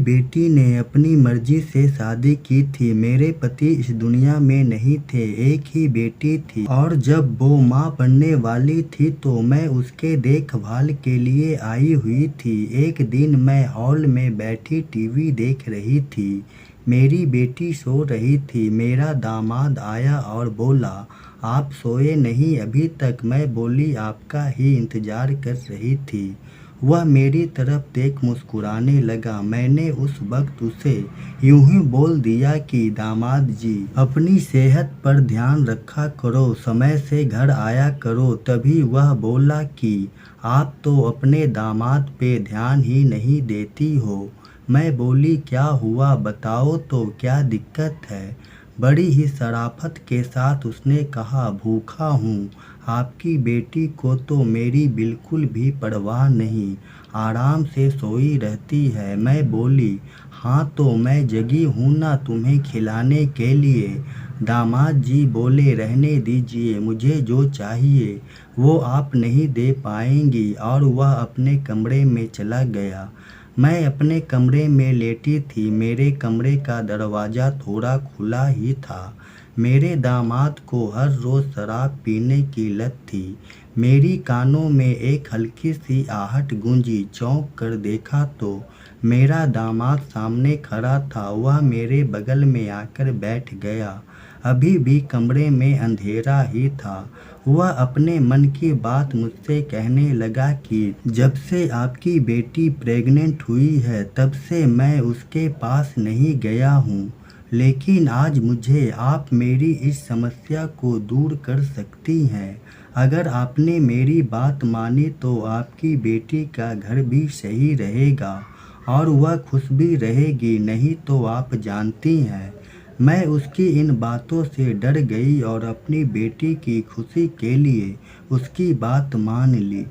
बेटी ने अपनी मर्जी से शादी की थी। मेरे पति इस दुनिया में नहीं थे। एक ही बेटी थी और जब वो माँ बनने वाली थी तो मैं उसके देखभाल के लिए आई हुई थी। एक दिन मैं हॉल में बैठी टीवी देख रही थी। मेरी बेटी सो रही थी। मेरा दामाद आया और बोला, आप सोए नहीं अभी तक? मैं बोली, आपका ही इंतजार कर रही थी। वह मेरी तरफ देख मुस्कुराने लगा। मैंने उस वक्त उसे यूं ही बोल दिया कि दामाद जी, अपनी सेहत पर ध्यान रखा करो, समय से घर आया करो। तभी वह बोला कि आप तो अपने दामाद पे ध्यान ही नहीं देती हो। मैं बोली, क्या हुआ बताओ तो, क्या दिक्कत है? बड़ी ही शराफत के साथ उसने कहा, भूखा हूँ। आपकी बेटी को तो मेरी बिल्कुल भी परवाह नहीं, आराम से सोई रहती है। मैं बोली, हाँ तो मैं जगी हूँ ना तुम्हें खिलाने के लिए। दामाद जी बोले, रहने दीजिए, मुझे जो चाहिए वो आप नहीं दे पाएंगी, और वह अपने कमरे में चला गया। मैं अपने कमरे में लेटी थी। मेरे कमरे का दरवाज़ा थोड़ा खुला ही था। मेरे दामाद को हर रोज़ शराब पीने की लत थी। मेरी कानों में एक हल्की सी आहट गूंजी। चौंक कर देखा तो मेरा दामाद सामने खड़ा था। वह मेरे बगल में आकर बैठ गया। अभी भी कमरे में अंधेरा ही था। वह अपने मन की बात मुझसे कहने लगा कि जब से आपकी बेटी प्रेग्नेंट हुई है तब से मैं उसके पास नहीं गया हूँ। लेकिन आज मुझे आप मेरी इस समस्या को दूर कर सकती हैं। अगर आपने मेरी बात मानी तो आपकी बेटी का घर भी सही रहेगा और वह खुश भी रहेगी। नहीं तो आप जानती हैं, मैं उसकी इन बातों से डर गई और अपनी बेटी की खुशी के लिए उसकी बात मान ली।